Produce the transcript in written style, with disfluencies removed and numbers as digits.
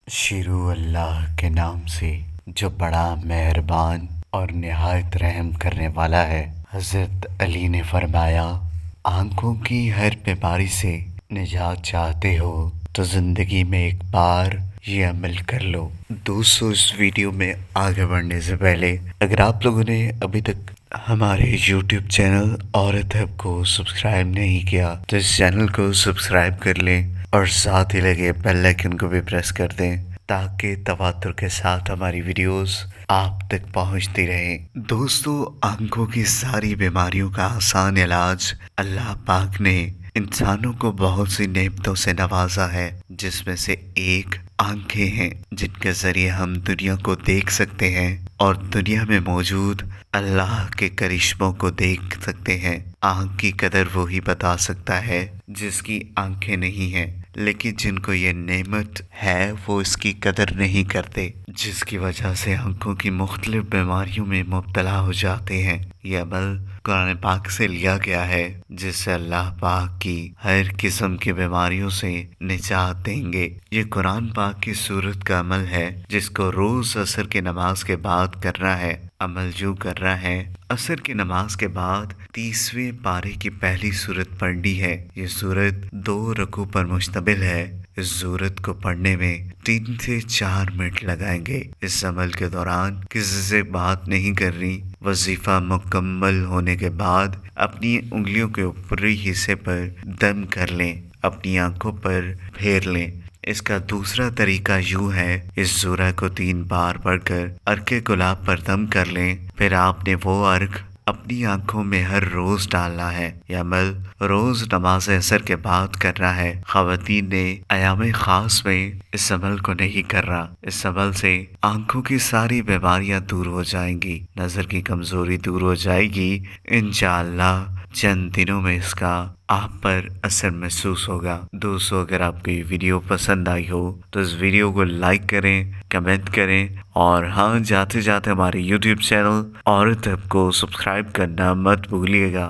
شروع اللہ کے نام سے جو بڑا مہربان اور نہایت رحم کرنے والا ہے۔ حضرت علی نے فرمایا، آنکھوں کی ہر بیماری سے نجات چاہتے ہو تو زندگی میں ایک بار یہ عمل کر لو۔ دوستو، اس ویڈیو میں آگے بڑھنے سے پہلے اگر آپ لوگوں نے ابھی تک ہمارے یوٹیوب چینل عورت ہب کو سبسکرائب نہیں کیا تو اس چینل کو سبسکرائب کر لیں اور ساتھ ہی لگے بیل آئیکن کو بھی پریس کر دیں تاکہ تواتر کے ساتھ ہماری ویڈیوز آپ تک پہنچتی رہیں۔ دوستو، آنکھوں کی ساری بیماریوں کا آسان علاج اللہ پاک نے انسانوں کو بہت سی نعمتوں سے نوازا ہے، جس میں سے ایک آنکھیں ہیں، جن کے ذریعے ہم دنیا کو دیکھ سکتے ہیں اور دنیا میں موجود اللہ کے کرشموں کو دیکھ سکتے ہیں۔ آنکھ کی قدر وہی بتا سکتا ہے جس کی آنکھیں نہیں ہیں، لیکن جن کو یہ نعمت ہے وہ اس کی قدر نہیں کرتے، جس کی وجہ سے آنکھوں کی مختلف بیماریوں میں مبتلا ہو جاتے ہیں۔ یہ عمل قرآن پاک سے لیا گیا ہے، جس سے اللہ پاک کی ہر قسم کی بیماریوں سے نجات دیں گے۔ یہ قرآن پاک کی سورت کا عمل ہے جس کو روز عصر کی نماز کے بعد کرنا ہے۔ عمل جو کر رہا ہے، عصر کی نماز کے بعد 30ویں پارے کی پہلی سورت پڑھنی ہے۔ یہ سورت 2 رکوع پر مشتمل ہے۔ اس سورت کو پڑھنے میں 3 سے 4 منٹ لگائیں گے۔ اس عمل کے دوران کسی سے بات نہیں کرنی۔ وظیفہ مکمل ہونے کے بعد اپنی انگلیوں کے اوپری حصے پر دم کر لیں، اپنی آنکھوں پر پھیر لیں۔ اس کا دوسرا طریقہ یوں ہے، اس سورہ کو 3 بار پڑھ کر عرق گلاب پر دم کر لیں، پھر آپ نے وہ عرق اپنی آنکھوں میں ہر روز ڈالنا ہے۔ یہ عمل روز نماز عصر کے بعد کرنا ہے۔ خواتین نے ایام خاص میں اس عمل کو نہیں کرنا۔ اس عمل سے آنکھوں کی ساری بیماریاں دور ہو جائیں گی، نظر کی کمزوری دور ہو جائے گی۔ انشاءاللہ چند دنوں میں اس کا آپ پر اثر محسوس ہوگا۔ دوستو، اگر آپ کو یہ ویڈیو پسند آئی ہو تو اس ویڈیو کو لائک کریں، کمنٹ کریں اور جاتے جاتے ہمارے یوٹیوب چینل عورت ہب کو سبسکرائب کرنا مت بھولیے گا۔